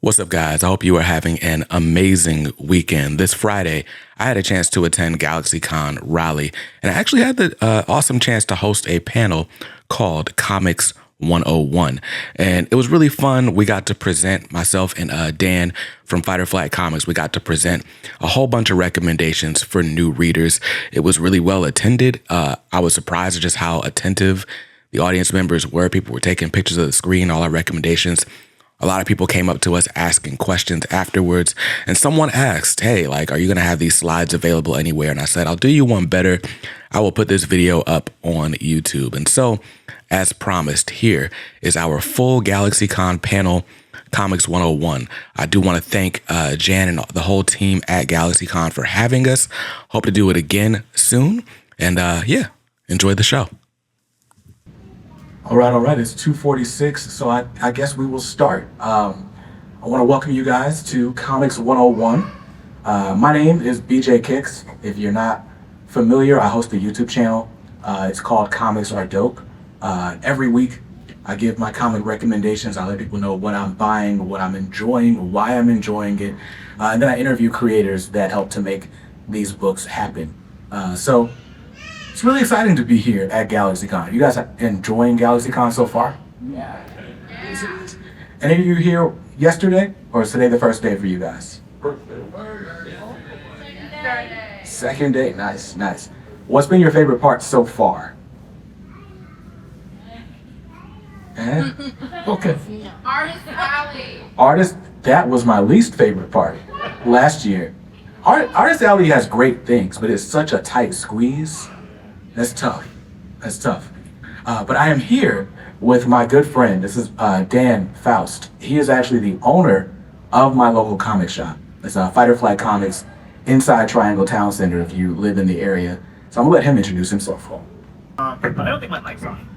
What's up, guys? I hope you are having an amazing weekend. This Friday, I had a chance to attend GalaxyCon Raleigh, and I actually had the awesome chance to host a panel called Comics 101. And it was really fun. We got to present, myself and Dan from Fight or Flight Comics, we got to present a whole bunch of recommendations for new readers. It was really well attended. I was surprised at just how attentive the audience members were. People were taking pictures of the screen, all our recommendations. A lot of people came up to us asking questions afterwards, and someone asked, hey, are you going to have these slides available anywhere? And I said, I'll do you one better. I will put this video up on YouTube. And so, as promised, here is our full GalaxyCon panel, Comics 101. I do want to thank Jan and the whole team at GalaxyCon for having us. Hope to do it again soon. And yeah, enjoy the show. All right. It's 2:46, so I guess we will start. I want to welcome you guys to Comics 101. My name is BJ Kicks. If you're not familiar, I host a YouTube channel. It's called Comics Are Dope. Every week, I give my comic recommendations. I let people know what I'm buying, what I'm enjoying, why I'm enjoying it. And then I interview creators that help to make these books happen. So it's really exciting to be here at GalaxyCon. You guys are enjoying GalaxyCon so far? Yeah. Any of you here yesterday, or is today the first day for you guys? Second day. Nice. What's been your favorite part so far? Okay. Artist, that was my least favorite part last year. Artist Alley has great things, but it's such a tight squeeze. That's tough. But I am here with my good friend. This is Dan Faust. He is actually the owner of my local comic shop. It's Fight or Flight Comics inside Triangle Town Center if you live in the area. So I'm gonna let him introduce himself. I don't think my mic's on.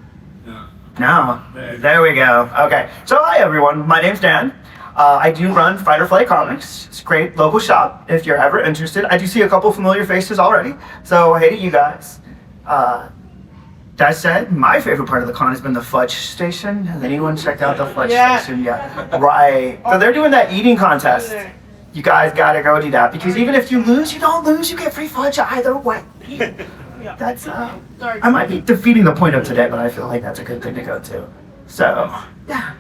No. There we go. Okay. So hi everyone. My name's Dan. I do run Fight or Flight Comics. It's a great local shop if you're ever interested. I do see a couple familiar faces already. So hey to you guys. That said, my favorite part of the con has been the fudge station. Has anyone checked out the fudge station yet? Right. So they're doing that eating contest. You guys gotta go do that because even if you lose, you don't lose. You get free fudge either way. That's I might be defeating the point of today, but I feel like that's a good thing to go to. So yeah.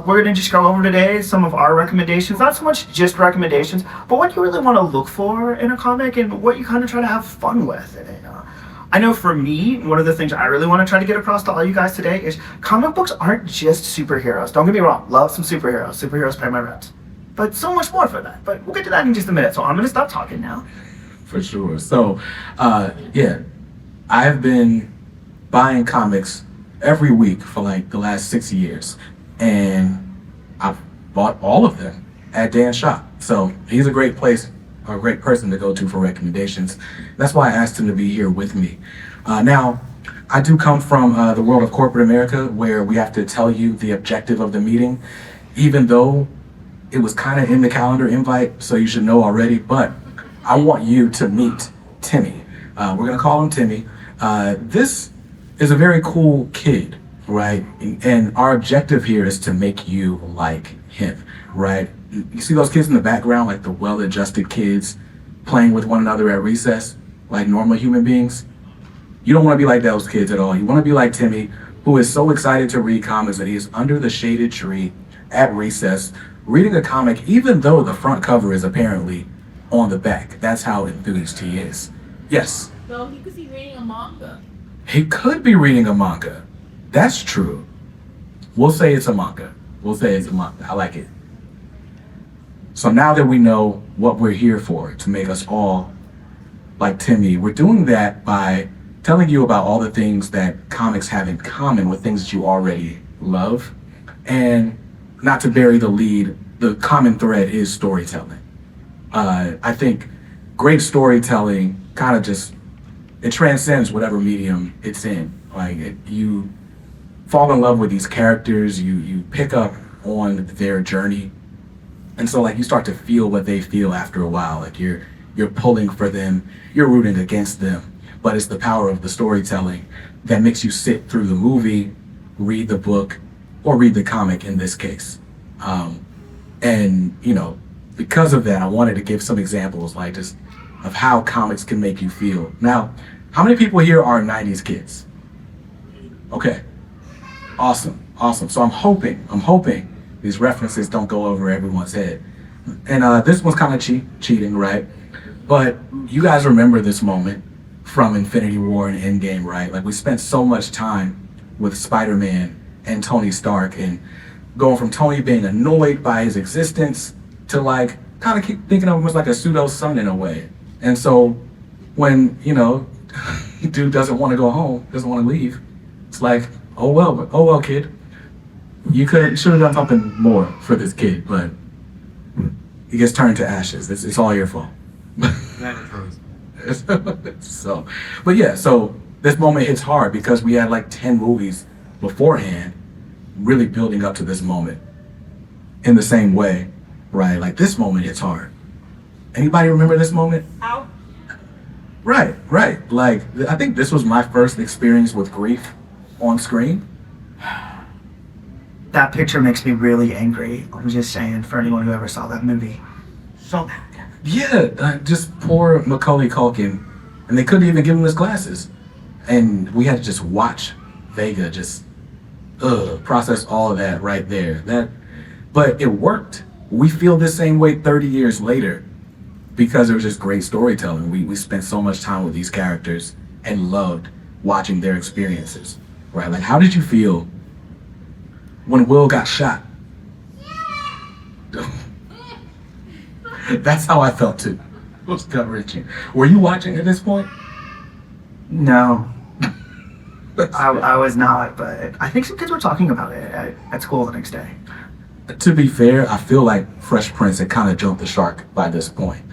We're gonna just go over today some of our recommendations. Not so much just recommendations, but what you really want to look for in a comic and what you kind of try to have fun with in it. I know for me, one of the things I really want to try to get across to all you guys today is comic books aren't just superheroes. Don't get me wrong, love some superheroes. Superheroes pay my rent. But so much more for that. But we'll get to that in just a minute, so I'm going to stop talking now. For sure. So, yeah, I've been buying comics every week for the last 6 years. And I've bought all of them at Dan's shop. So he's a great place, a great person to go to for recommendations. That's why I asked him to be here with me. Now, I do come from the world of corporate America where we have to tell you the objective of the meeting, even though it was kind of in the calendar invite, so you should know already, but I want you to meet Timmy. We're gonna call him Timmy. This is a very cool kid, right? And our objective here is to make you like him, right? You see those kids in the background, the well-adjusted kids playing with one another at recess, like normal human beings? You don't want to be like those kids at all. You want to be like Timmy, who is so excited to read comics that he is under the shaded tree at recess, reading a comic, even though the front cover is apparently on the back. That's how enthused he is. Yes? So he could be reading a manga. He could be reading a manga. That's true. We'll say it's a manga. I like it. So now that we know what we're here for, to make us all like Timmy, we're doing that by telling you about all the things that comics have in common with things that you already love. And not to bury the lead, the common thread is storytelling. I think great storytelling kind of it transcends whatever medium it's in. You fall in love with these characters, you pick up on their journey. And so you start to feel what they feel after a while. You're pulling for them, you're rooting against them. But it's the power of the storytelling that makes you sit through the movie, read the book, or read the comic in this case. And, because of that, I wanted to give some examples, like just of how comics can make you feel. Now, how many people here are 90s kids? Okay. Awesome. So I'm hoping these references don't go over everyone's head. And this one's kind of cheating, right? But you guys remember this moment from Infinity War and Endgame, right? Like we spent so much time with Spider-Man and Tony Stark, and going from Tony being annoyed by his existence to like kind of keep thinking of him as like a pseudo son in a way. And so when, dude doesn't want to go home, doesn't want to leave, it's like, oh well, kid. You should have done something more for this kid, but he gets turned to ashes. It's all your fault. So this moment hits hard because we had like 10 movies beforehand really building up to this moment in the same way, right? Like this moment hits hard. Anybody remember this moment? Ow. Right. Like I think this was my first experience with grief on screen. That picture makes me really angry. I'm just saying, for anyone who ever saw that movie. So mad. Yeah, just poor Macaulay Culkin. And they couldn't even give him his glasses. And we had to just watch Vega just process all of that right there. But it worked. We feel the same way 30 years later because it was just great storytelling. We spent so much time with these characters and loved watching their experiences, right? Like, how did you feel when Will got shot? That's how I felt too. It was gut-wrenching. Were you watching at this point? No. I was not, but I think some kids were talking about it at school the next day. To be fair, I feel like Fresh Prince had kind of jumped the shark by this point,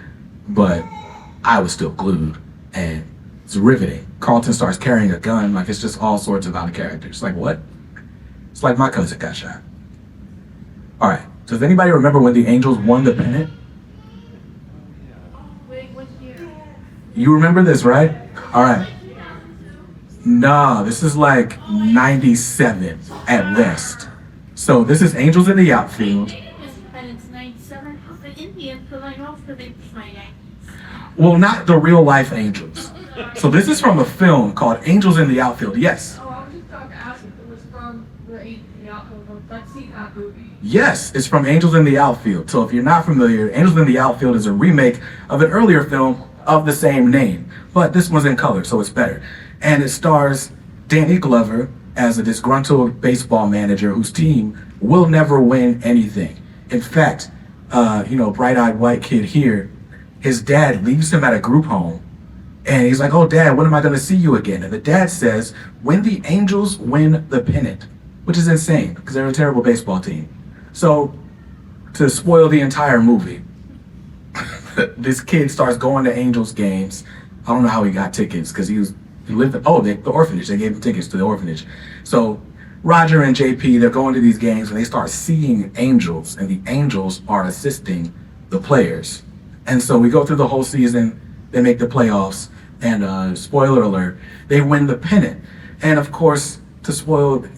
but I was still glued, and it's riveting. Carlton starts carrying a gun, like it's just all sorts of out of character. It's like, what? It's like my cousin got shot. All right, so does anybody remember when the Angels won the pennant? Wait, what year? You remember this, right? All right. Nah, this is like 97 at best. So this is Angels in the Outfield. And it's 97. The Indians, but I know for the Yankees. Well, not the real life Angels. So this is from a film called Angels in the Outfield. Yes. Oh, I was just about to ask if it was from the outfield. I've seen that movie. Yes, it's from Angels in the Outfield. So if you're not familiar, Angels in the Outfield is a remake of an earlier film of the same name. But this one's in color, so it's better. And it stars Danny Glover as a disgruntled baseball manager whose team will never win anything. In fact, bright-eyed white kid here, his dad leaves him at a group home, and he's like, oh, Dad, when am I going to see you again? And the dad says, when the Angels win the pennant, which is insane, because they're a terrible baseball team. So, to spoil the entire movie, this kid starts going to Angels games. I don't know how he got tickets, because he lived at the orphanage. They gave him tickets to the orphanage. So Roger and JP, they're going to these games and they start seeing Angels, and the Angels are assisting the players. And so we go through the whole season. They make the playoffs, and spoiler alert, they win the pennant. And of course, to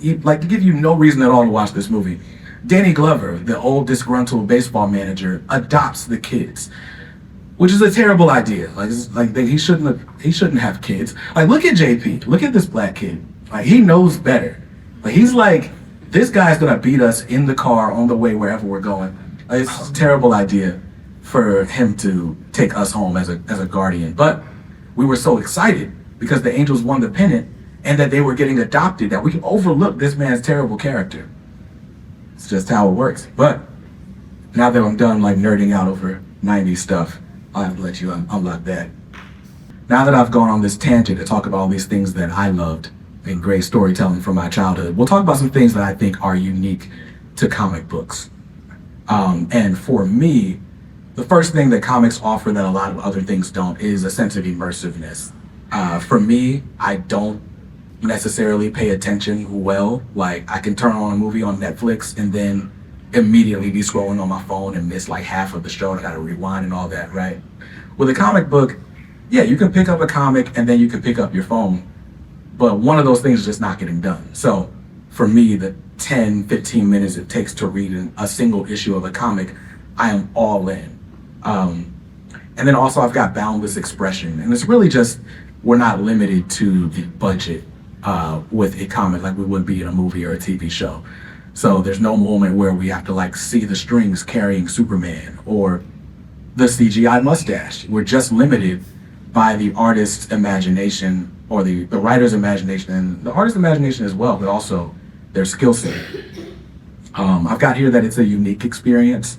give you no reason at all to watch this movie, Danny Glover, the old disgruntled baseball manager, adopts the kids, which is a terrible idea. He shouldn't have kids. Like, look at JP. Look at this black kid. Like, he knows better. Like, he's like, this guy's gonna beat us in the car on the way wherever we're going. Like, it's a terrible idea for him to take us home as a guardian. But we were so excited because the Angels won the pennant and that they were getting adopted that we overlooked this man's terrible character. It's just how it works. But now that I'm done nerding out over 90s stuff, I'll have to let you unlock that. Now that I've gone on this tangent to talk about all these things that I loved in great storytelling from my childhood, we'll talk about some things that I think are unique to comic books. And for me, the first thing that comics offer that a lot of other things don't is a sense of immersiveness. For me, I don't necessarily pay attention well. Like, I can turn on a movie on Netflix and then immediately be scrolling on my phone and miss half of the show, and I gotta rewind and all that, right? With a comic book, yeah, you can pick up a comic and then you can pick up your phone, but one of those things is just not getting done. So for me, the 10, 15 minutes it takes to read a single issue of a comic, I am all in. And then also I've got boundless expression, and it's really just, we're not limited to the budget with a comic like we would be in a movie or a TV show. So there's no moment where we have to like see the strings carrying Superman or the CGI mustache. We're just limited by the artist's imagination, or the writer's imagination, and the artist's imagination as well, but also their skill set. I've got here that it's a unique experience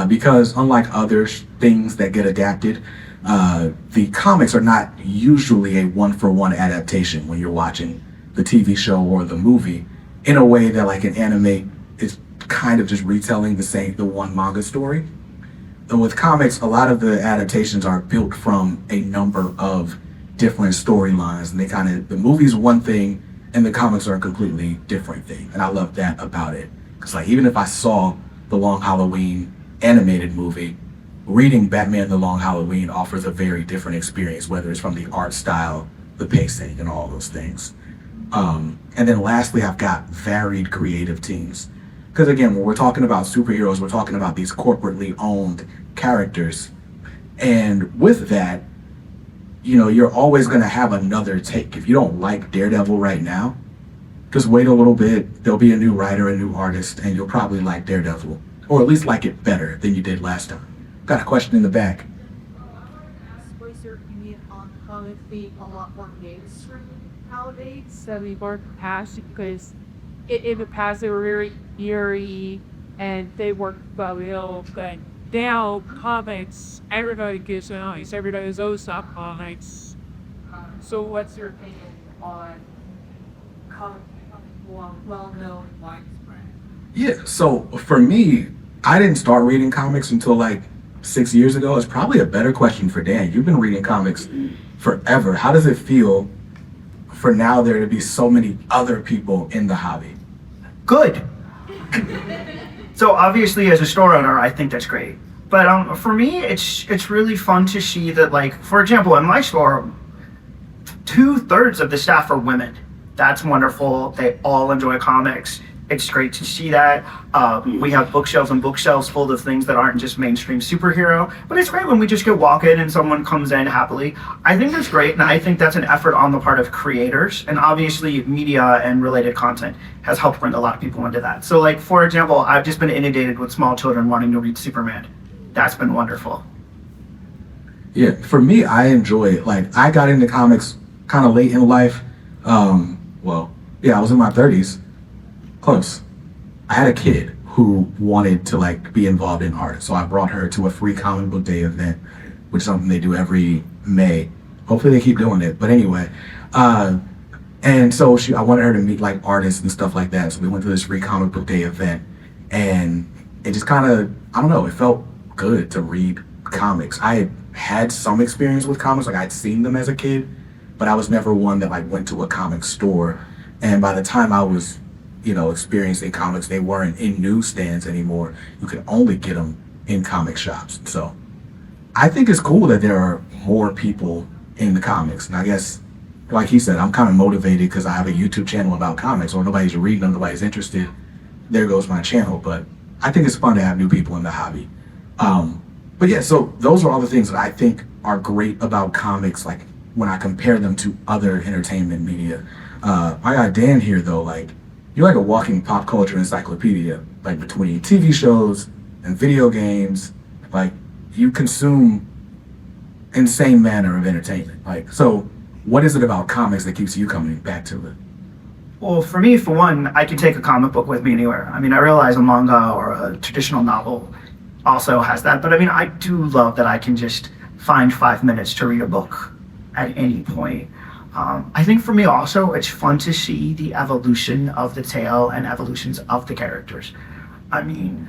because unlike other things that get adapted, the comics are not usually a one-for-one adaptation when you're watching the TV show or the movie, in a way that like an anime is kind of just retelling the one manga story. And with comics, a lot of the adaptations are built from a number of different storylines, and the movie's one thing and the comics are a completely different thing. And I love that about it. Because like, even if I saw the Long Halloween animated movie, reading Batman The Long Halloween offers a very different experience, whether it's from the art style, the pacing, and all those things. And then lastly, I've got varied creative teams. Because again, when we're talking about superheroes, we're talking about these corporately owned characters. And with that, you know, you're always going to have another take. If you don't like Daredevil right now, just wait a little bit. There'll be a new writer, a new artist, and you'll probably like Daredevil. Or at least like it better than you did last time. Got a question in the back. I wanted to ask, what is your opinion on comics being a lot more mainstream nowadays than they were in the past? Because in the past they were very eerie and they weren't well ill, but now comics, everybody gets nice, everybody knows about comics. So what's your opinion on comics becoming more well-known and widespread? Yeah, so for me, I didn't start reading comics until like 6 years ago. It's probably a better question for Dan. You've been reading comics forever. How does it feel for now there to be so many other people in the hobby? Good. So obviously, as a store owner, I think that's great. But for me, it's really fun to see that, like, for example, in my store, 2/3 of the staff are women. That's wonderful. They all enjoy comics. It's great to see that. We have bookshelves and bookshelves full of things that aren't just mainstream superhero. But it's great when we just get walk in and someone comes in happily. I think that's great, and I think that's an effort on the part of creators. And obviously, media and related content has helped bring a lot of people into that. So, like, for example, I've just been inundated with small children wanting to read Superman. That's been wonderful. Yeah, for me, I enjoy it. Like, I got into comics kind of late in life. I was in my 30s. Close. I had a kid who wanted to like be involved in art, so I brought her to a free comic book day event, which is something they do every May. Hopefully they keep doing it. But anyway, and so I wanted her to meet like artists and stuff like that. So we went to this free comic book day event, and it just kind of, I don't know, it felt good to read comics. I had some experience with comics, like I'd seen them as a kid, but I was never one that like went to a comic store. And by the time I was, you know, experiencing comics, they weren't in newsstands anymore. You could only get them in comic shops. So I think it's cool that there are more people in the comics. And I guess, like he said, I'm kind of motivated because I have a YouTube channel about comics, or nobody's reading them, nobody's interested. There goes my channel. But I think it's fun to have new people in the hobby. But yeah, so those are all the things that I think are great about comics, like when I compare them to other entertainment media. I got Dan here though, like, you're like a walking pop culture encyclopedia, like between TV shows and video games, like you consume insane manner of entertainment. Like, so what is it about comics that keeps you coming back to it? Well, for me, for one, I can take a comic book with me anywhere. I mean, I realize a manga or a traditional novel also has that, but I mean, I do love that I can just find 5 minutes to read a book at any point. I think for me also, it's fun to see the evolution of the tale and evolutions of the characters. I mean,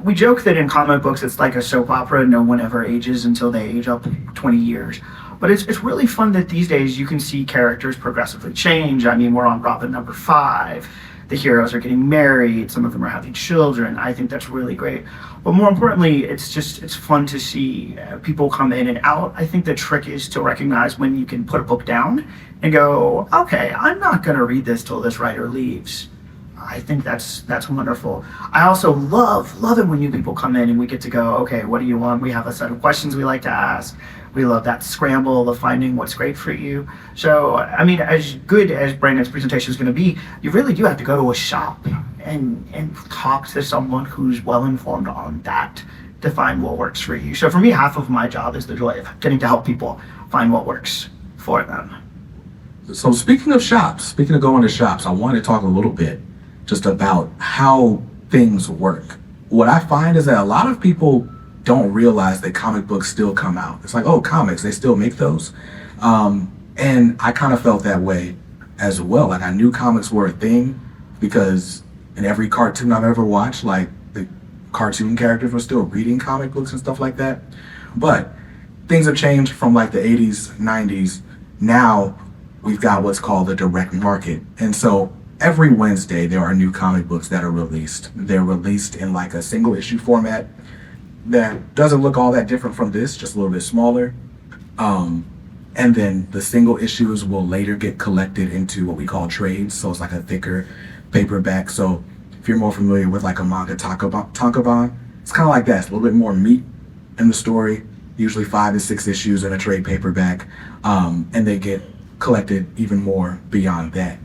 we joke that in comic books it's like a soap opera, no one ever ages until they age up 20 years. But it's really fun that these days you can see characters progressively change. I mean, we're on Robin number 5. The heroes are getting married, some of them are having children. I think that's really great. But more importantly, it's fun to see people come in and out. I think the trick is to recognize when you can put a book down and go, okay, I'm not going to read this till this writer leaves. I think that's wonderful. I also love it when new people come in and we get to go, okay, what do you want? We have a set of questions we like to ask. We love that scramble of finding what's great for you. So, I mean, as good as Brandon's presentation is going to be, you really do have to go to a shop and talk to someone who's well informed on that to find what works for you. So for me, half of my job is the joy of getting to help people find what works for them. So speaking of shops, speaking of going to shops, I wanted to talk a little bit just about how things work. What I find is that a lot of people don't realize that comic books still come out. It's like, oh, comics, they still make those. And I kind of felt that way as well. Like I knew comics were a thing because in every cartoon I've ever watched, like the cartoon characters were still reading comic books and stuff like that. But things have changed from like the 80s, 90s. Now we've got what's called the direct market. And so every Wednesday there are new comic books that are released. They're released in like a single issue format that doesn't look all that different from this, just a little bit smaller. And then the single issues will later get collected into what we call trades. So it's like a thicker paperback. So if you're more familiar with like a manga tankobon, it's kind of like that. It's a little bit more meat in the story, usually 5 to 6 issues in a trade paperback. And they get collected even more beyond that.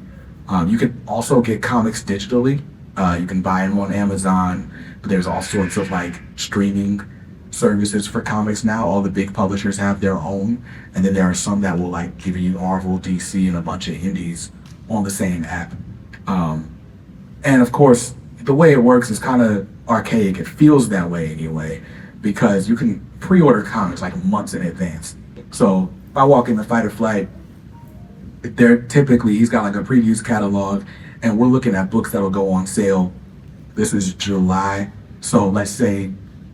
You can also get comics digitally. You can buy them on Amazon, but there's all sorts of like streaming services for comics now. All the big publishers have their own, and then there are some that will like give you Marvel, DC, and a bunch of indies on the same app. And of course, the way it works is kind of archaic. It feels that way anyway, because you can pre-order comics like months in advance. So if I walk into Fight or Flight, he's got like a previews catalog, and we're looking at books that'll go on sale. This is July, so let's say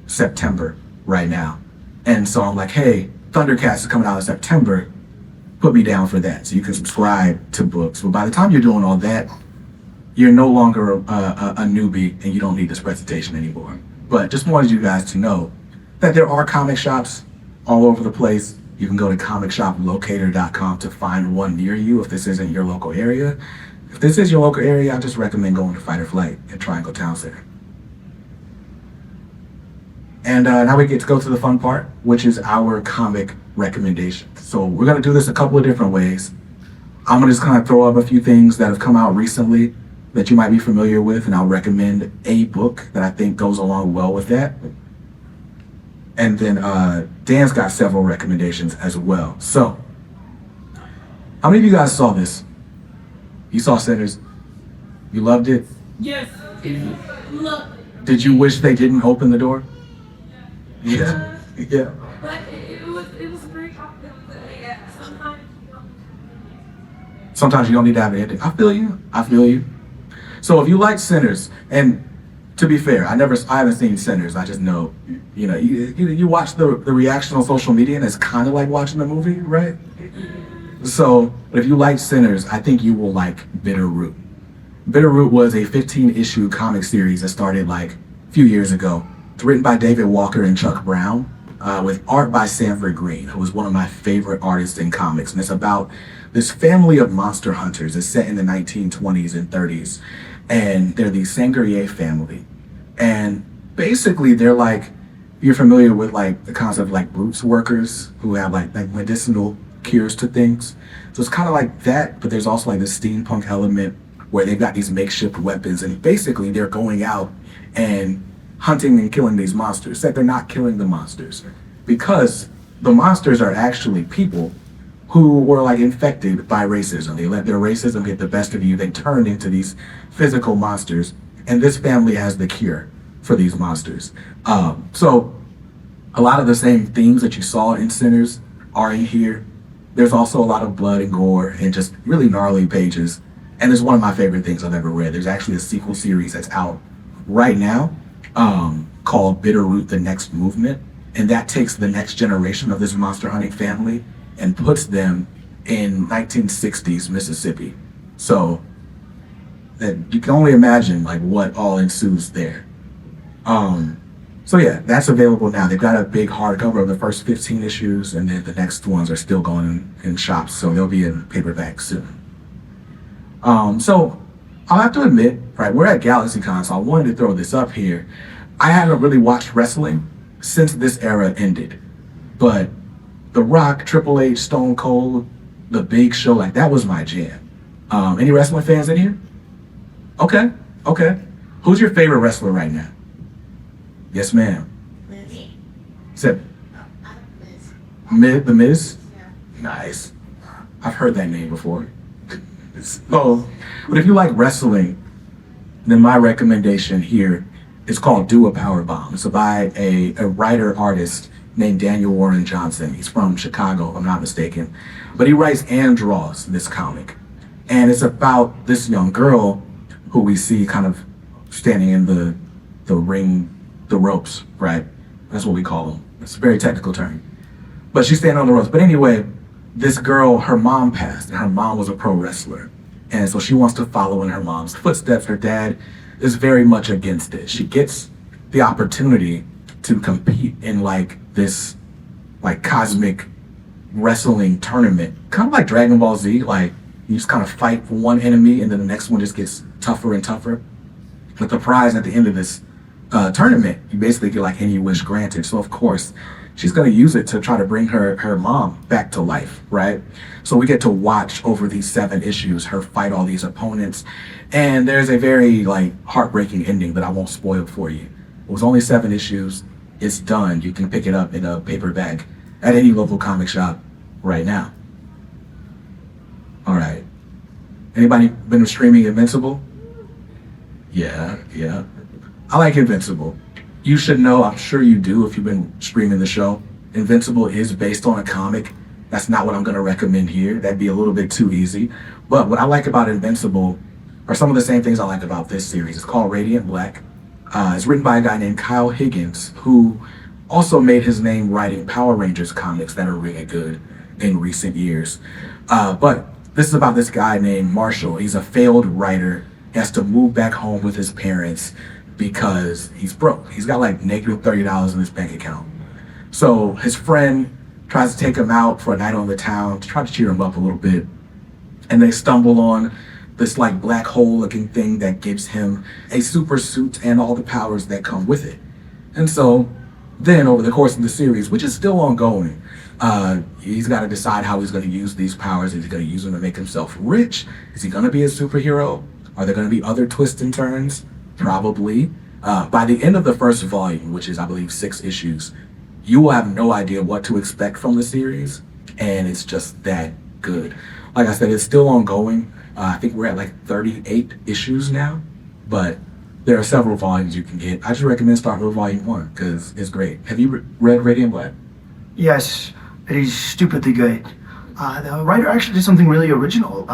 September right now. And so I'm like, hey, Thundercats is coming out in September, put me down for that. So you can subscribe to books. But by the time you're doing all that, you're no longer a newbie and you don't need this presentation anymore. But just wanted you guys to know that there are comic shops all over the place. You can go to comicshoplocator.com to find one near you if this isn't your local area. If this is your local area, I just recommend going to Fight or Flight at Triangle Town Center. And now we get to go to the fun part, which is our comic recommendations. So we're going to do this a couple of different ways. I'm going to just kind of throw up a few things that have come out recently that you might be familiar with, and I'll recommend a book that I think goes along well with that. And then Dan's got several recommendations as well. So, how many of you guys saw this? You saw Sinners? You loved it? Yes. Love it. Did you wish they didn't open the door? Yeah. Yeah. But it was very Sometimes you don't need to have an ending. I feel you. So if you like Sinners, and to be fair, I haven't seen Sinners. I just know, you watch the reaction on social media, and it's kind of like watching the movie, right? So if you like Sinners, I think you will like Bitterroot. Bitterroot was a 15-issue comic series that started like a few years ago. It's written by David Walker and Chuck Brown, with art by Sanford Green, who was one of my favorite artists in comics. And it's about this family of monster hunters. It's set in the 1920s and 30s. And they're the Sangrier family. And basically they're like, you're familiar with like the concept of like roots workers who have like medicinal cures to things. So it's kind of like that, but there's also like this steampunk element where they've got these makeshift weapons, and basically they're going out and hunting and killing these monsters. Except they're not killing the monsters, because the monsters are actually people who were like infected by racism. They let their racism get the best of you. They turned into these physical monsters, and this family has the cure for these monsters. So a lot of the same themes that you saw in Sinners are in here. There's also a lot of blood and gore and just really gnarly pages. And it's one of my favorite things I've ever read. There's actually a sequel series that's out right now called Bitterroot: The Next Movement. And that takes the next generation of this monster hunting family and puts them in 1960s Mississippi. So that you can only imagine like what all ensues there. So yeah, that's available now. They've got a big hardcover of the first 15 issues, and then the next ones are still going in shops, so they'll be in paperback soon. So I'll have to admit, right, we're at GalaxyCon, so I wanted to throw this up here. I haven't really watched wrestling since this era ended, but The Rock, Triple H, Stone Cold, The Big Show, like that was my jam. Any wrestling fans in here? Okay. Who's your favorite wrestler right now? Yes, ma'am. Said The Miz? Nice. I've heard that name before. So, but if you like wrestling, then my recommendation here is called Do a Power Bomb. It's by a writer-artist named Daniel Warren Johnson. He's from Chicago, if I'm not mistaken. But he writes and draws this comic. And it's about this young girl who we see kind of standing in the ring, the ropes, right? That's what we call them. It's a very technical term. But she's standing on the ropes. But anyway, this girl, her mom passed, and her mom was a pro wrestler. And so she wants to follow in her mom's footsteps. Her dad is very much against it. She gets the opportunity to compete in like this like cosmic wrestling tournament, kind of like Dragon Ball Z. Like you just kind of fight for one enemy and then the next one just gets tougher and tougher. But the prize at the end of this tournament, you basically get like any wish granted. So of course, she's going to use it to try to bring her mom back to life, right? So we get to watch over these 7 issues her fight all these opponents. And there's a very like heartbreaking ending that I won't spoil for you. It was only 7 issues. It's done. You can pick it up in a paperback at any local comic shop right now. All right. Anybody been streaming Invincible? Yeah. I like Invincible. You should know, I'm sure you do if you've been streaming the show, Invincible is based on a comic. That's not what I'm going to recommend here. That'd be a little bit too easy. But what I like about Invincible are some of the same things I like about this series. It's called Radiant Black. It's written by a guy named Kyle Higgins, who also made his name writing Power Rangers comics that are really good in recent years. But this is about this guy named Marshall. He's a failed writer. He has to move back home with his parents because he's broke. He's got like negative $30 in his bank account. So his friend tries to take him out for a night on the town to try to cheer him up a little bit. And they stumble on this like black hole looking thing that gives him a super suit and all the powers that come with it. And so then over the course of the series, which is still ongoing, he's got to decide how he's going to use these powers. Is he going to use them to make himself rich? Is he going to be a superhero? Are there going to be other twists and turns? Probably. By the end of the first volume, which is I believe 6 issues, you will have no idea what to expect from the series, and it's just that good. Like I said, it's still ongoing. I think we're at like 38 issues now, but there are several volumes you can get. I just recommend starting with volume 1 because it's great. Have you read Radiant Black? Yes, it is stupidly good. The writer actually did something really original.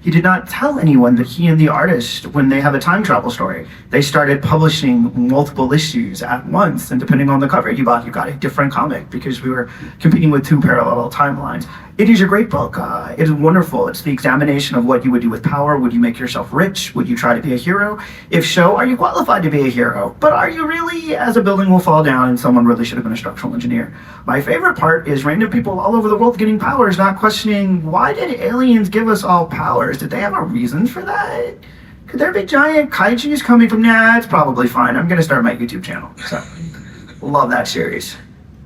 He did not tell anyone that he and the artist, when they have a time travel story, they started publishing multiple issues at once. And depending on the cover you bought, you got a different comic because we were competing with 2 parallel timelines. It is a great book. It is wonderful. It's the examination of what you would do with power. Would you make yourself rich? Would you try to be a hero? If so, are you qualified to be a hero? But are you really, as a building will fall down and someone really should have been a structural engineer? My favorite part is random people all over the world getting powers, not questioning, why did aliens give us all powers? Did they have a reason for that? Could there be giant kaijus coming from? Nah, it's probably fine. I'm going to start my YouTube channel. So, love that series.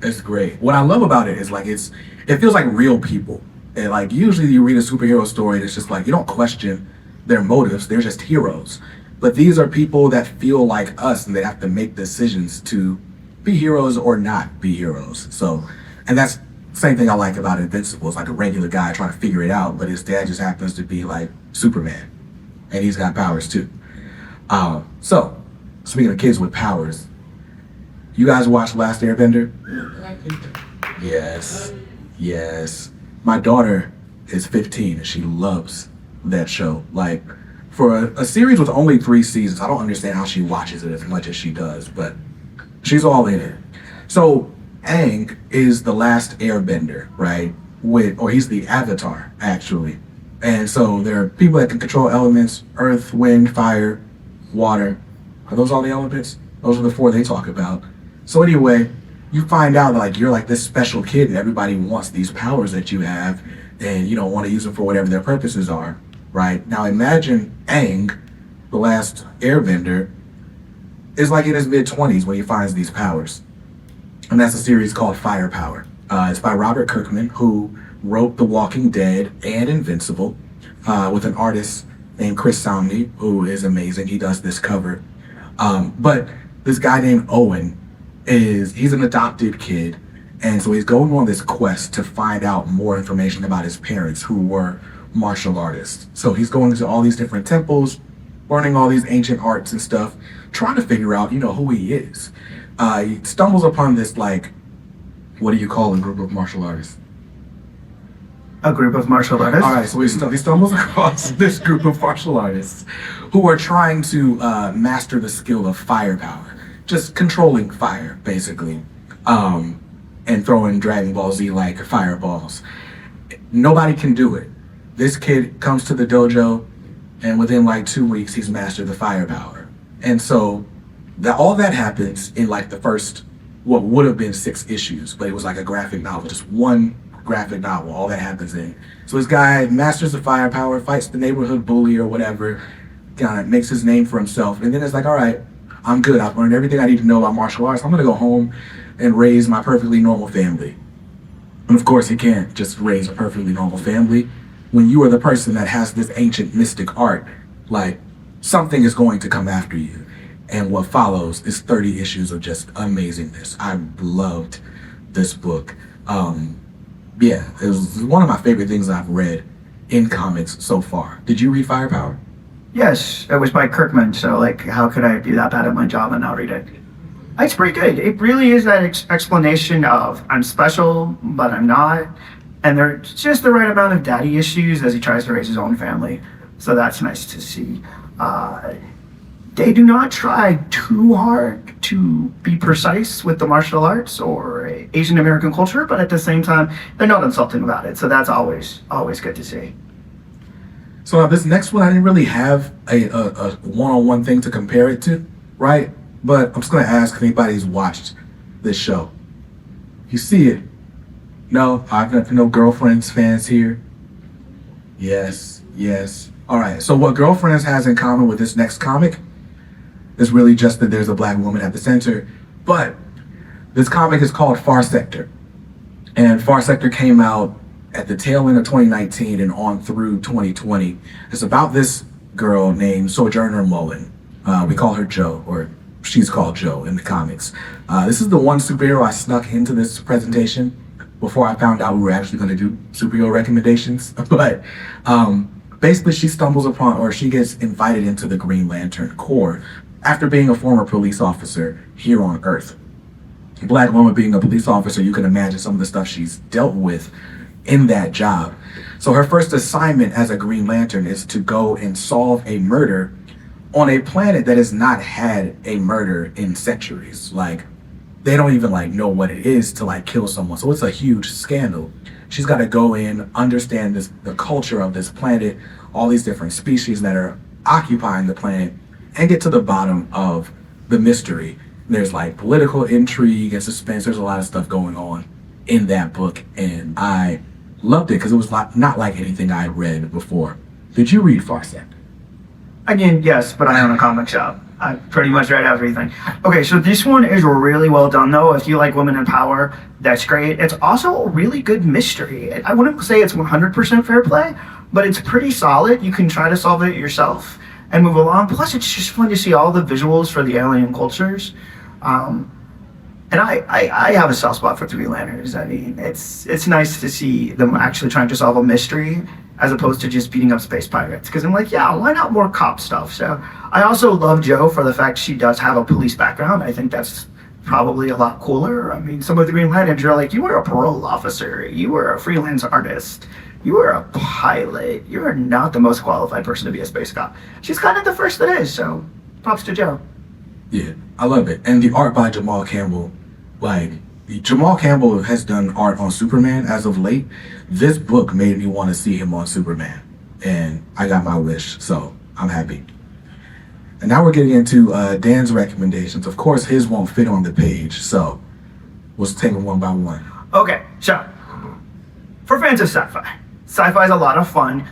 It's great. What I love about it is like it feels like real people. And like usually you read a superhero story and it's just like you don't question their motives, they're just heroes. But these are people that feel like us and they have to make decisions to be heroes or not be heroes. So, and that's the same thing I like about Invincible. It's like a regular guy trying to figure it out, but his dad just happens to be like Superman. And he's got powers too. So, speaking of kids with powers, you guys watch Last Airbender? Yes. My daughter is 15 and she loves that show. Like, for a series with only 3 seasons, I don't understand how she watches it as much as she does, but she's all in it. So, Aang is the last airbender, right? Or he's the avatar, actually. And so there are people that can control elements: earth, wind, fire, water. Are those all the elements? Those are the 4 they talk about. So anyway, you find out that like you're like this special kid and everybody wants these powers that you have and you don't want to use them for whatever their purposes are, right? Now imagine Aang the last airbender, is like in his mid-20s when he finds these powers. And that's a series called Firepower. It's by Robert Kirkman, who wrote The Walking Dead and Invincible, with an artist named Chris Samney, who is amazing. He does this cover. But this guy named Owen he's an adopted kid. And so he's going on this quest to find out more information about his parents, who were martial artists. So he's going to all these different temples, learning all these ancient arts and stuff, trying to figure out, who he is. He stumbles upon this, what do you call a group of martial artists? A group of martial artists? All right, so he stumbles across this group of martial artists who are trying to master the skill of firepower, just controlling fire, basically, and throwing Dragon Ball Z-like fireballs. Nobody can do it. This kid comes to the dojo, and within 2 weeks, he's mastered the firepower. And so all that happens in the first, what would have been 6 issues, but it was like a graphic novel, just one graphic novel, all that happens in. So this guy masters the firepower, fights the neighborhood bully or whatever, kind of makes his name for himself, and then it's like, all right, I'm good. I've learned everything I need to know about martial arts. I'm gonna go home and raise my perfectly normal family. And of course, you can't just raise a perfectly normal family. When you are the person that has this ancient mystic art, something is going to come after you. And what follows is 30 issues of just amazingness. I loved this book. It was one of my favorite things I've read in comics so far. Did you read Firepower? Yes, it was by Kirkman, so how could I be that bad at my job and not read it? It's pretty good. It really is that explanation of I'm special, but I'm not. And there's just the right amount of daddy issues as he tries to raise his own family. So that's nice to see. They do not try too hard to be precise with the martial arts or Asian American culture, but at the same time, they're not insulting about it. So that's always good to see. So this next one, I didn't really have a one-on-one thing to compare it to, right? But I'm just gonna ask if anybody's watched this show. You see it? No? I've got no Girlfriends fans here. Yes. All right, so what Girlfriends has in common with this next comic is really just that there's a black woman at the center. But this comic is called Far Sector. And Far Sector came out at the tail end of 2019 and on through 2020. It's about this girl named Sojourner Mullen. We call her Joe, or she's called Joe in the comics. This is the one superhero I snuck into this presentation before I found out we were actually going to do superhero recommendations. But basically she stumbles upon, or she gets invited into the Green Lantern Corps after being a former police officer here on Earth. A black woman being a police officer, you can imagine some of the stuff she's dealt with in that job. So her first assignment as a Green Lantern is to go and solve a murder on a planet that has not had a murder in centuries. They don't even know what it is to kill someone. So it's a huge scandal. She's got to go in, understand the culture of this planet, all these different species that are occupying the planet, and get to the bottom of the mystery. There's political intrigue and suspense. There's a lot of stuff going on in that book, and I loved it because it was not like anything I read before. Did you read Far Sector? Again, yes, but I own a comic shop. I pretty much read everything. Okay, so this one is really well done, though. If you like women in power, that's great. It's also a really good mystery. I wouldn't say it's 100% fair play, but it's pretty solid. You can try to solve it yourself and move along. Plus, it's just fun to see all the visuals for the alien cultures. And I have a soft spot for Three Lanterns. I mean, it's nice to see them actually trying to solve a mystery as opposed to just beating up space pirates. Because I'm like, yeah, why not more cop stuff? So I also love Jo for the fact she does have a police background. I think that's probably a lot cooler. I mean, some of the Green Lanterns are like, you were a parole officer, you were a freelance artist, you were a pilot. You are not the most qualified person to be a space cop. She's kind of the first that is, so props to Jo. Yeah, I love it. And the art by Jamal Campbell, Jamal Campbell has done art on Superman as of late. This book made me want to see him on Superman, and I got my wish, so I'm happy. And now we're getting into Dan's recommendations. Of course, his won't fit on the page, so we'll take them one by one. Okay, so for fans of sci-fi is a lot of fun.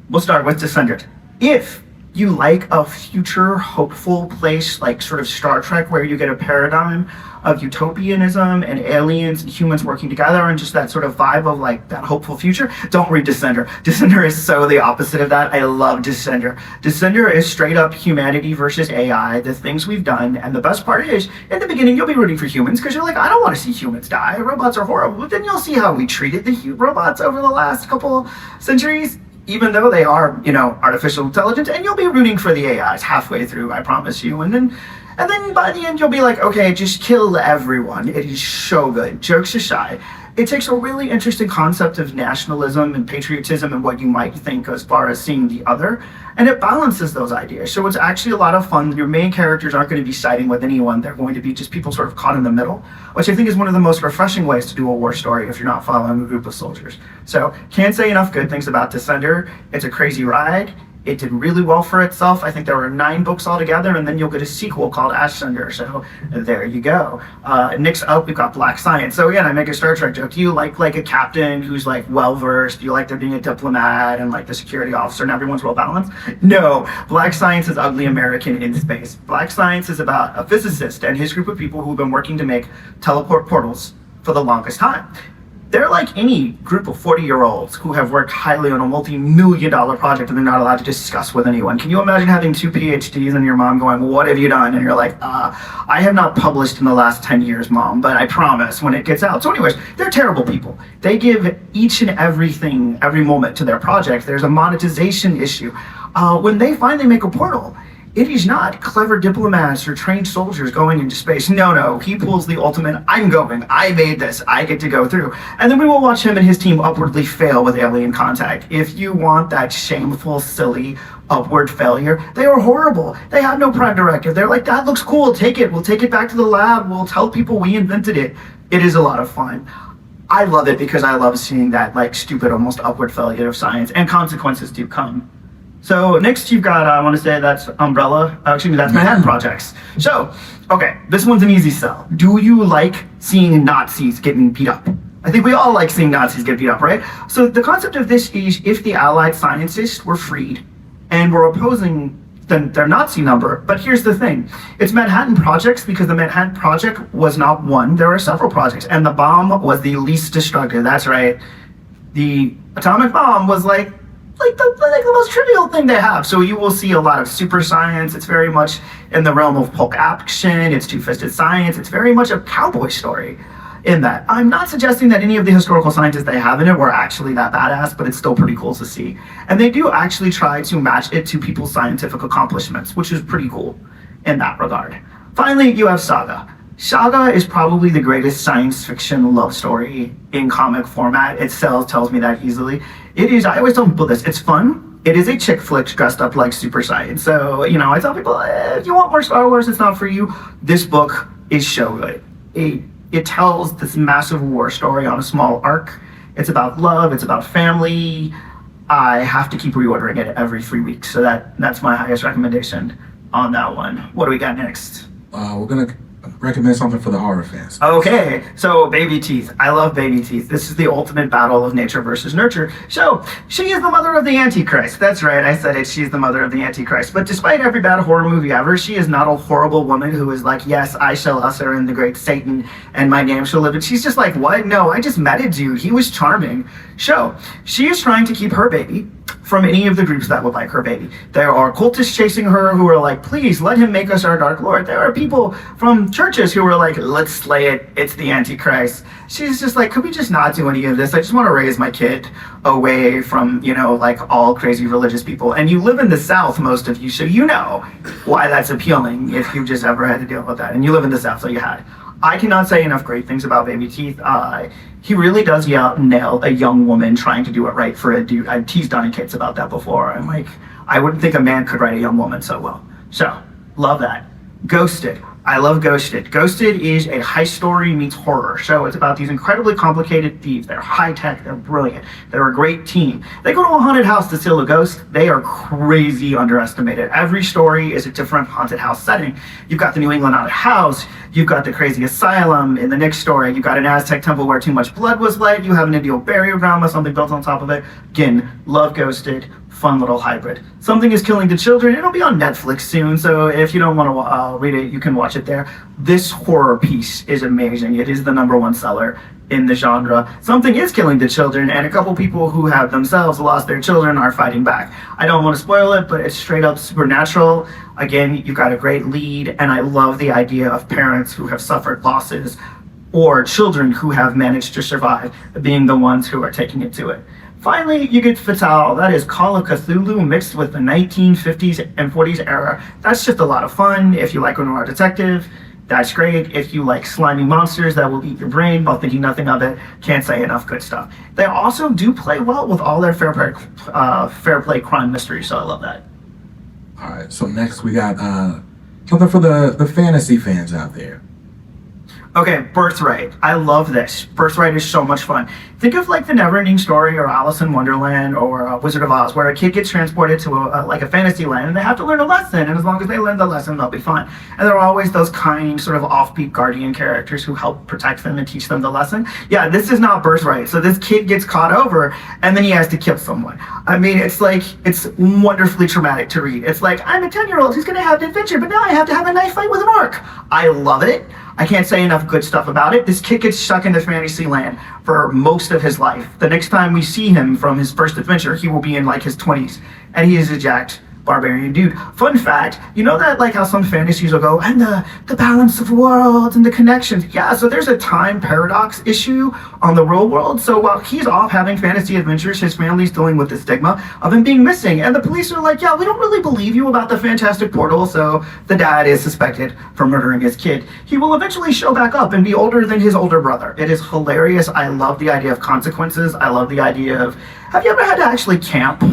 We'll start with Descendant. If you like a future hopeful place like sort of Star Trek where you get a paradigm of utopianism and aliens and humans working together and just that sort of vibe of like that hopeful future, don't read Descender. Descender is so the opposite of that. I love Descender. Descender is straight up humanity versus AI, the things we've done, and the best part is, in the beginning you'll be rooting for humans because you're like, I don't want to see humans die. Robots are horrible. But then you'll see how we treated the robots over the last couple centuries, even though they are, artificial intelligence, and you'll be rooting for the AIs halfway through, I promise you. And then by the end, you'll be like, okay, just kill everyone. It is so good. Jokes aside, it takes a really interesting concept of nationalism and patriotism and what you might think as far as seeing the other, and it balances those ideas. So it's actually a lot of fun. Your main characters aren't going to be siding with anyone. They're going to be just people sort of caught in the middle, which I think is one of the most refreshing ways to do a war story if you're not following a group of soldiers. So can't say enough good things about Descender. It's a crazy ride. It did really well for itself. I think there were 9 books altogether, and then you'll get a sequel called Ascender. So there you go. Next up, we've got Black Science. So again, I make a Star Trek joke. Do you like a captain who's like well-versed? Do you like there being a diplomat and like the security officer and everyone's well-balanced? No. Black Science is ugly American in space. Black Science is about a physicist and his group of people who've been working to make teleport portals for the longest time. They're like any group of 40-year-olds who have worked highly on a multi-million-dollar project and they're not allowed to discuss with anyone. Can you imagine having 2 PhDs and your mom going, what have you done? And you're like, I have not published in the last 10 years, Mom, but I promise when it gets out. So anyways, they're terrible people. They give each and everything, every moment to their project. There's a monetization issue. When they finally make a portal, it is not clever diplomats or trained soldiers going into space. No, he pulls the ultimate, I'm going, I made this, I get to go through. And then we will watch him and his team upwardly fail with alien contact. If you want that shameful, silly, upward failure, they are horrible. They have no prime directive. They're like, that looks cool, take it. We'll take it back to the lab. We'll tell people we invented it. It is a lot of fun. I love it because I love seeing that like stupid, almost upward failure of science, and consequences do come. So next you've got, I want to say that's Umbrella, that's Manhattan Projects. So, okay, this one's an easy sell. Do you like seeing Nazis getting beat up? I think we all like seeing Nazis get beat up, right? So the concept of this is if the Allied scientists were freed and were opposing their Nazi number, but here's the thing. It's Manhattan Projects because the Manhattan Project was not one, there were several projects, and the bomb was the least destructive, that's right. The atomic bomb was like the most trivial thing they have. So you will see a lot of super science. It's very much in the realm of pulp action. It's two-fisted science. It's very much a cowboy story in that. I'm not suggesting that any of the historical scientists they have in it were actually that badass, but it's still pretty cool to see. And they do actually try to match it to people's scientific accomplishments, which is pretty cool in that regard. Finally, you have Saga. Saga is probably the greatest science fiction love story in comic format. It tells me that easily. It is, I always tell people this, it's fun. It is a chick flick dressed up like super science. So, I tell people, if you want more Star Wars, it's not for you. This book is so good. It tells this massive war story on a small arc. It's about love, it's about family. I have to keep reordering it every 3 weeks. So that's my highest recommendation on that one. What do we got next? We're going to recommend something for the horror fans. Okay, so Baby Teeth. I love Baby Teeth. This is the ultimate battle of nature versus nurture. So, she is the mother of the Antichrist. That's right, I said it. She's the mother of the Antichrist. But despite every bad horror movie ever, she is not a horrible woman who is like, yes, I shall usher in the great Satan, and my name shall live. And she's just like, what? No, I just met a dude. He was charming. So, she is trying to keep her baby from any of the groups that would like her baby. There are cultists chasing her who are like, please let him make us our Dark Lord. There are people from churches who are like, let's slay it, it's the Antichrist. She's just like, could we just not do any of this? I just want to raise my kid away from, all crazy religious people. And you live in the South, most of you, so you know why that's appealing if you just ever had to deal with that. And you live in the South, so you had. I cannot say enough great things about Baby Teeth. He really does nail a young woman trying to do it right for a dude. I've teased Donnie Cates about that before. I'm like, I wouldn't think a man could write a young woman so well. So, love that. Ghosted. I love Ghosted. Ghosted is a heist story meets horror show. It's about these incredibly complicated thieves. They're high-tech, they're brilliant, they're a great team. They go to a haunted house to steal a ghost. They are crazy underestimated. Every story is a different haunted house setting. You've got the New England haunted house, you've got the crazy asylum. In the next story, you've got an Aztec temple where too much blood was let. You have an Indian burial ground with something built on top of it. Again, love Ghosted. fun little hybrid. Something is Killing the Children. It'll be on Netflix soon, so if you don't want to read it, you can watch it there. This horror piece is amazing. It is the #1 seller in the genre. Something is Killing the Children, and a couple people who have themselves lost their children are fighting back. I don't want to spoil it, but it's straight up supernatural. Again, you've got a great lead, and I love the idea of parents who have suffered losses or children who have managed to survive being the ones who are taking it to it. Finally, you get Fatale. That is Call of Cthulhu mixed with the 1950s and 40s era. That's just a lot of fun. If you like a noir detective, that's great. If you like slimy monsters that will eat your brain while thinking nothing of it, can't say enough good stuff. They also do play well with all their fair play crime mysteries, so I love that. All right, so next we got something for the fantasy fans out there. Okay, Birthright. I love this. Birthright is so much fun. Think of like the Neverending Story or Alice in Wonderland or Wizard of Oz, where a kid gets transported to like a fantasy land and they have to learn a lesson, and as long as they learn the lesson, they'll be fine. And there are always those kind, sort of offbeat guardian characters who help protect them and teach them the lesson. Yeah, this is not Birthright. So this kid gets caught over and then he has to kill someone. I mean, it's wonderfully traumatic to read. It's like, I'm a 10-year-old who's going to have an adventure, but now I have to have a knife fight with an orc. I love it. I can't say enough good stuff about it. This kid gets stuck into fantasy land for most of his life. The next time we see him from his first adventure, he will be in like his 20s, and he is a jacked barbarian dude. Fun fact, you know that like how some fantasies will go, and the balance of worlds and the connections. Yeah, so there's a time paradox issue on the real world. So while he's off having fantasy adventures, his family's dealing with the stigma of him being missing. And the police are like, yeah, we don't really believe you about the fantastic portal. So the dad is suspected for murdering his kid. He will eventually show back up and be older than his older brother. It is hilarious. I love the idea of consequences. I love the idea of, have you ever had to actually camp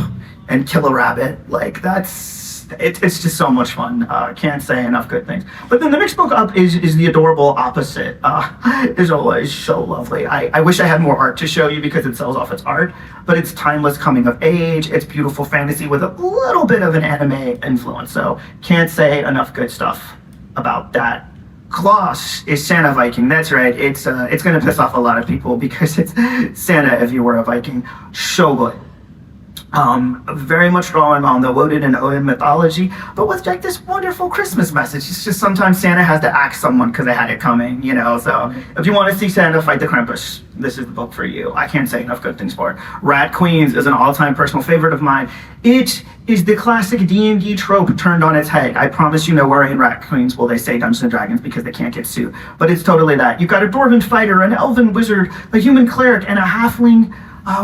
and kill a rabbit? Like, it's just so much fun. Can't say enough good things. But then the next book up is the adorable opposite. Is always so lovely. I wish I had more art to show you because it sells off its art, but it's timeless coming of age. It's beautiful fantasy with a little bit of an anime influence. So can't say enough good stuff about that. Klaus is Santa Viking. That's right. It's gonna piss off a lot of people because it's Santa if you were a Viking. So good. Very much drawing on the Woden and Odin mythology, but with like this wonderful Christmas message. It's just sometimes Santa has to axe someone because they had it coming, you know. So if you want to see Santa fight the Krampus, this is the book for you. I can't say enough good things for it. Rat Queens is an all-time personal favorite of mine. It is the classic D&D trope turned on its head. I promise you nowhere in Rat Queens will they say Dungeons & Dragons because they can't get sued. But it's totally that. You've got a dwarven fighter, an elven wizard, a human cleric, and a halfling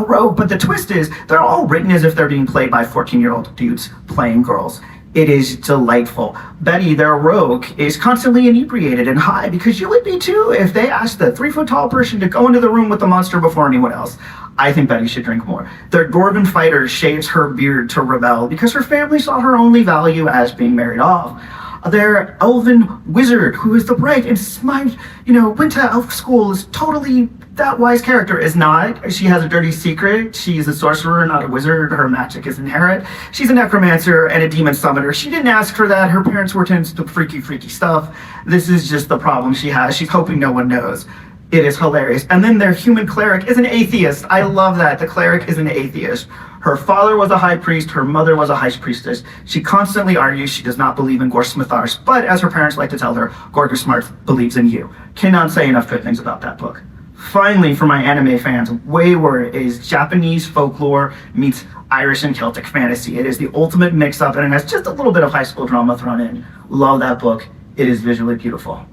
rogue. But the twist is they're all written as if they're being played by 14-year-old dudes playing girls. It is delightful. Betty, their rogue, is constantly inebriated and high because you would be too if they asked the 3-foot-tall person to go into the room with the monster before anyone else. I think Betty should drink more. Their dwarven fighter shaves her beard to rebel because her family saw her only value as being married off. Their elven wizard, who is the bright and smart, went to elf school, is totally that wise character, is not. She has a dirty secret. She's a sorcerer, not a wizard. Her magic is inherent. She's a necromancer and a demon summoner. She didn't ask for that. Her parents were into freaky stuff. This is just the problem she has. She's hoping no one knows. It is hilarious. And then their human cleric is an atheist. I love that. The cleric is an atheist. Her father was a high priest. Her mother was a high priestess. She constantly argues she does not believe in Gorsmithars, but as her parents like to tell her, Gorgosmarth believes in you. Cannot say enough good things about that book. Finally, for my anime fans, Wayward is Japanese folklore meets Irish and Celtic fantasy. It is the ultimate mix-up, and it has just a little bit of high school drama thrown in. Love that book. It is visually beautiful.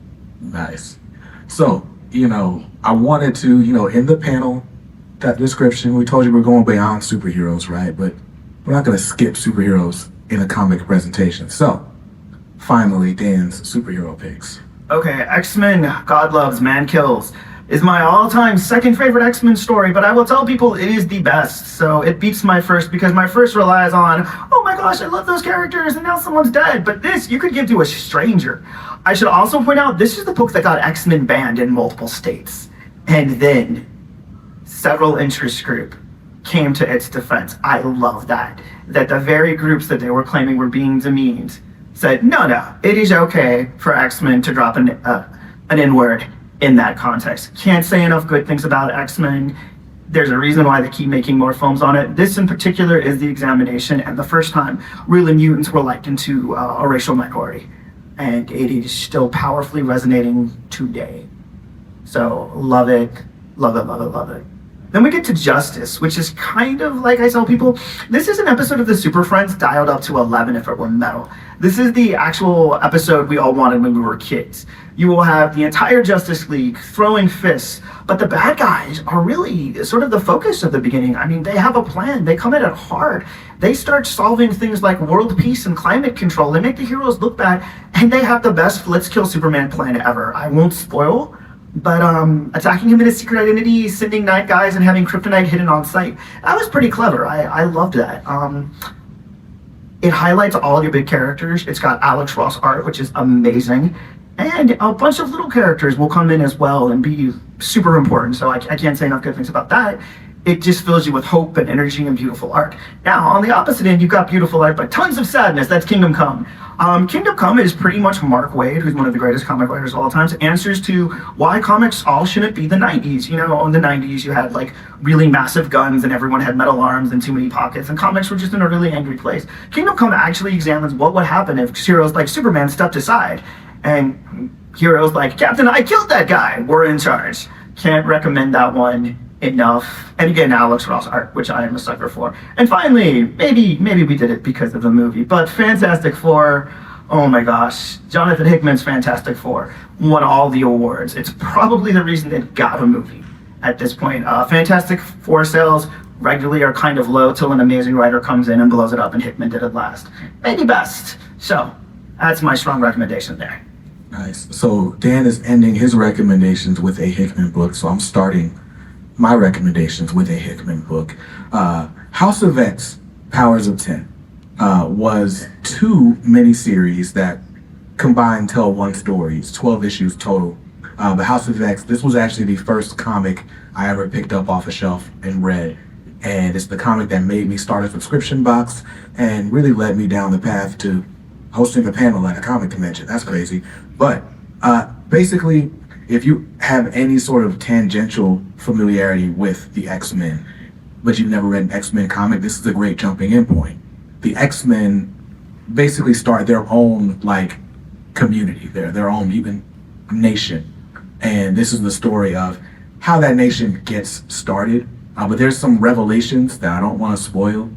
Nice. So, I wanted to, in the panel, that description, we told you we're going beyond superheroes, right? But we're not going to skip superheroes in a comic presentation. So, finally, Dan's superhero picks. Okay, X-Men, God Loves, Man Kills, is my all-time second favorite X-Men story, but I will tell people it is the best. So it beats my first because my first relies on, oh my gosh, I love those characters and now someone's dead. But this, you could give to a stranger. I should also point out, this is the book that got X-Men banned in multiple states. And then several interest groups came to its defense. I love that the very groups that they were claiming were being demeaned said, no, it is okay for X-Men to drop an N-word in that context. Can't say enough good things about X-Men. There's a reason why they keep making more films on it. This in particular is the examination and the first time really mutants were likened to a racial minority. And it is still powerfully resonating today. So love it, love it, love it, love it. Then we get to Justice, which is kind of like I tell people, this is an episode of the Super Friends dialed up to 11 if it were metal. This is the actual episode we all wanted when we were kids. You will have the entire Justice League throwing fists, but the bad guys are really sort of the focus of the beginning. I mean, they have a plan. They come at it hard. They start solving things like world peace and climate control. They make the heroes look bad, and they have the best let's kill Superman plan ever. I won't spoil, but attacking him in his secret identity, sending night guys, and having kryptonite hidden on site, that was pretty clever. I loved that. It highlights all your big characters. It's got Alex Ross art, which is amazing. And a bunch of little characters will come in as well and be super important. So I can't say enough good things about that. It just fills you with hope and energy and beautiful art. Now, on the opposite end, you've got beautiful art, but tons of sadness. That's Kingdom Come. Kingdom Come is pretty much Mark Waid, who's one of the greatest comic writers of all time, answers to why comics all shouldn't be the 90s. You know, in the 90s, you had like really massive guns and everyone had metal arms and too many pockets, and comics were just in a really angry place. Kingdom Come actually examines what would happen if heroes like Superman stepped aside and heroes like Captain I Killed That Guy were in charge. Can't recommend that one enough. And again, Alex Ross art, which I am a sucker for. And finally, maybe we did it because of the movie, but Fantastic Four, oh my gosh, Jonathan Hickman's Fantastic Four won all the awards. It's probably the reason it got a movie at this point. Fantastic Four sales regularly are kind of low till an amazing writer comes in and blows it up, and Hickman did it last. Maybe best. So that's my strong recommendation there. Nice. So Dan is ending his recommendations with a Hickman book, so I'm starting my recommendations with a Hickman book. House of X, Powers of 10, was 2 miniseries that combined tell one story. It's 12 issues total. But House of X, this was actually the first comic I ever picked up off a shelf and read. And it's the comic that made me start a subscription box and really led me down the path to hosting a panel at a comic convention. That's crazy. But basically, if you have any sort of tangential familiarity with the X-Men, but you've never read an X-Men comic, this is a great jumping in point. The X-Men basically start their own like community, their own mutant nation. And this is the story of how that nation gets started. But there's some revelations that I don't want to spoil.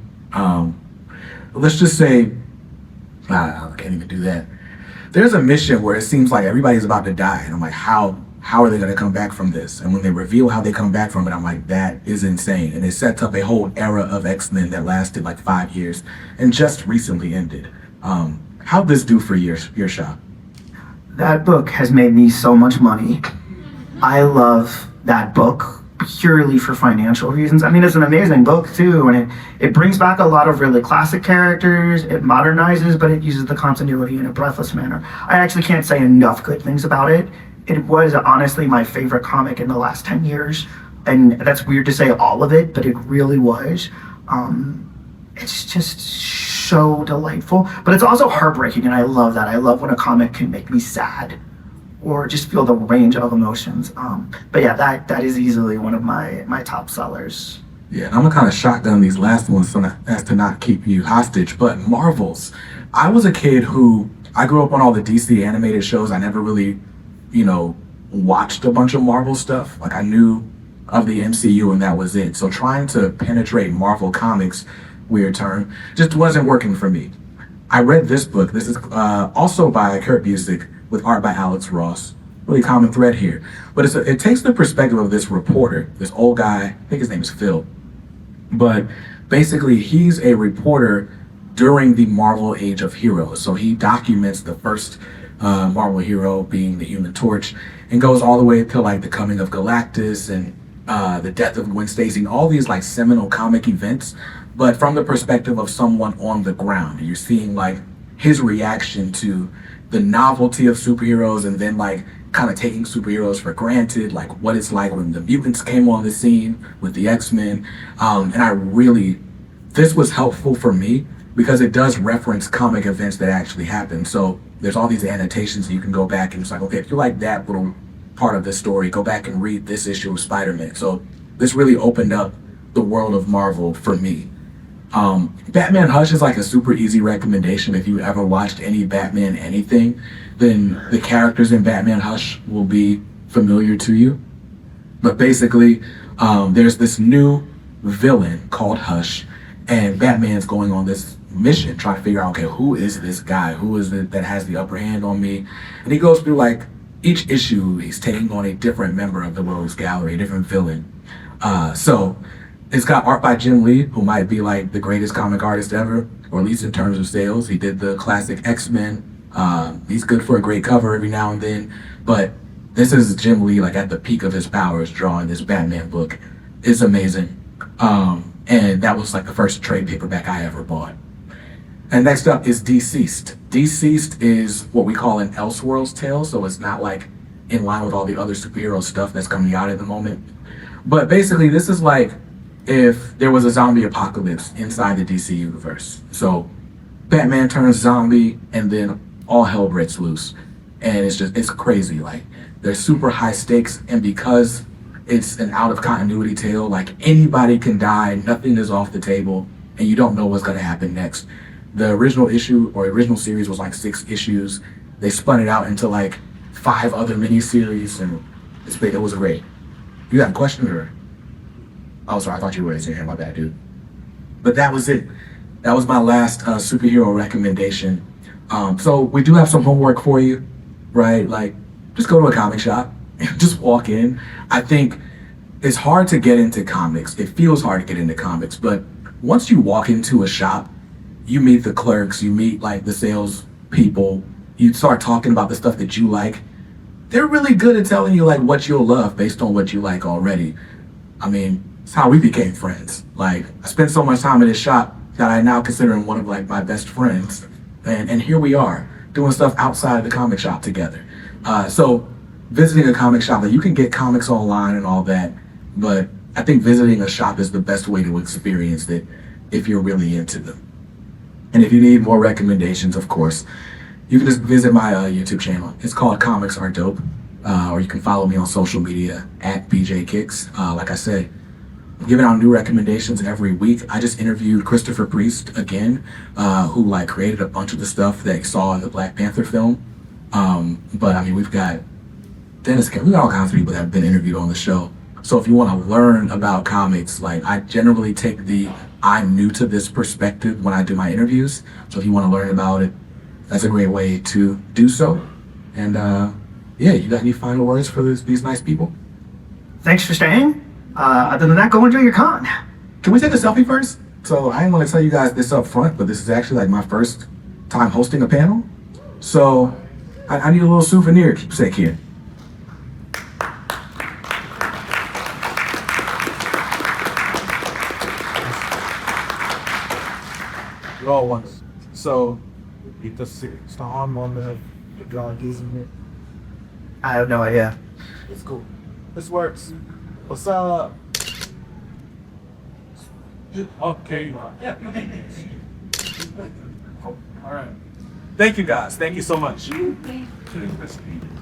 Let's just say, I can't even do that. There's a mission where it seems like everybody's about to die, and I'm like, how are they going to come back from this? And when they reveal how they come back from it, I'm like, that is insane. And it sets up a whole era of X-Men that lasted like 5 years and just recently ended. How'd this do for your shop? That book has made me so much money. I love that book purely for financial reasons. I mean, it's an amazing book too, and it brings back a lot of really classic characters. It modernizes, but it uses the continuity in a breathless manner. I actually can't say enough good things about it. It was honestly my favorite comic in the last 10 years, and that's weird to say all of it, but it really was. It's just so delightful, but it's also heartbreaking, and I love that. I love when a comic can make me sad or just feel the range of emotions. But yeah, that is easily one of my top sellers. Yeah, and I'm gonna kind of shotgun these last ones so as to not keep you hostage, but Marvels. I was a kid who, I grew up on all the DC animated shows. I never really, watched a bunch of Marvel stuff. Like I knew of the MCU and that was it. So trying to penetrate Marvel comics, weird term, just wasn't working for me. I read this book. This is also by Kurt Busiek, with art by Alex Ross. Really common thread here. But it takes the perspective of this reporter, this old guy, I think his name is Phil. But basically he's a reporter during the Marvel Age of Heroes. So he documents the first Marvel hero being the Human Torch and goes all the way to like the coming of Galactus and the death of Gwen Stacy and all these like seminal comic events, but from the perspective of someone on the ground. And you're seeing like his reaction to the novelty of superheroes and then like kind of taking superheroes for granted, like what it's like when the mutants came on the scene with the X-Men. And this was helpful for me because it does reference comic events that actually happened. So there's all these annotations that you can go back and it's like, okay, if you like that little part of the story, go back and read this issue of Spider-Man. So this really opened up the world of Marvel for me. Batman Hush is like a super easy recommendation. If you ever watched any Batman anything, then the characters in Batman Hush will be familiar to you. But basically, there's this new villain called Hush, and Batman's going on this mission trying to figure out, okay, who is this guy? Who is it that has the upper hand on me? And he goes through like each issue, he's taking on a different member of the Rogues Gallery, a different villain. So it's got art by Jim Lee, who might be like the greatest comic artist ever, or at least in terms of sales. He did the classic X-Men. He's good for a great cover every now and then, but this is Jim Lee like at the peak of his powers drawing this Batman book. It's amazing. And that was like the first trade paperback I ever bought. And next up is Deceased. Deceased is what we call an Elseworlds tale, so it's not like in line with all the other superhero stuff that's coming out at the moment. But basically, this is like if there was a zombie apocalypse inside the DC universe. So Batman turns zombie, and then all hell breaks loose. And it's crazy. Like, there's super high stakes, and because it's an out of continuity tale, like anybody can die, nothing is off the table, and you don't know what's gonna happen next. The original issue or original series was like 6 issues. They spun it out into like 5 other miniseries, and it was great. You got a question or? Oh, sorry, I thought you were raising your hand. My bad, dude. But that was it. That was my last superhero recommendation. So we do have some homework for you, right? Like, just go to a comic shop and just walk in. I think it's hard to get into comics. It feels hard to get into comics, but once you walk into a shop, you meet the clerks, you meet like the sales people, you start talking about the stuff that you like. They're really good at telling you like what you'll love based on what you like already. I mean, it's how we became friends. Like, I spent so much time in this shop that I now consider him one of like my best friends. And here we are doing stuff outside of the comic shop together. So visiting a comic shop, like, you can get comics online and all that, but I think visiting a shop is the best way to experience it if you're really into them. And if you need more recommendations, of course, you can just visit my YouTube channel. It's called Comics Are Dope. Or you can follow me on social media at BJKicks. Like I said, I'm giving out new recommendations every week. I just interviewed Christopher Priest again, who like created a bunch of the stuff that you saw in the Black Panther film. But I mean, we've got Dennis, we got all kinds of people that have been interviewed on the show. So if you want to learn about comics, like, I generally take the I'm new to this perspective when I do my interviews. So if you want to learn about it, that's a great way to do so. And yeah, you got any final words for these nice people? Thanks for staying. Other than that, go enjoy your con. Can we take a selfie first? So I didn't want to tell you guys this up front, but this is actually like my first time hosting a panel. So I need a little souvenir keepsake here. You're all once. So eat the storm on the dog using it. I have no idea. It's cool. This works. What's up? Okay. Yeah. All right. Thank you guys. Thank you so much.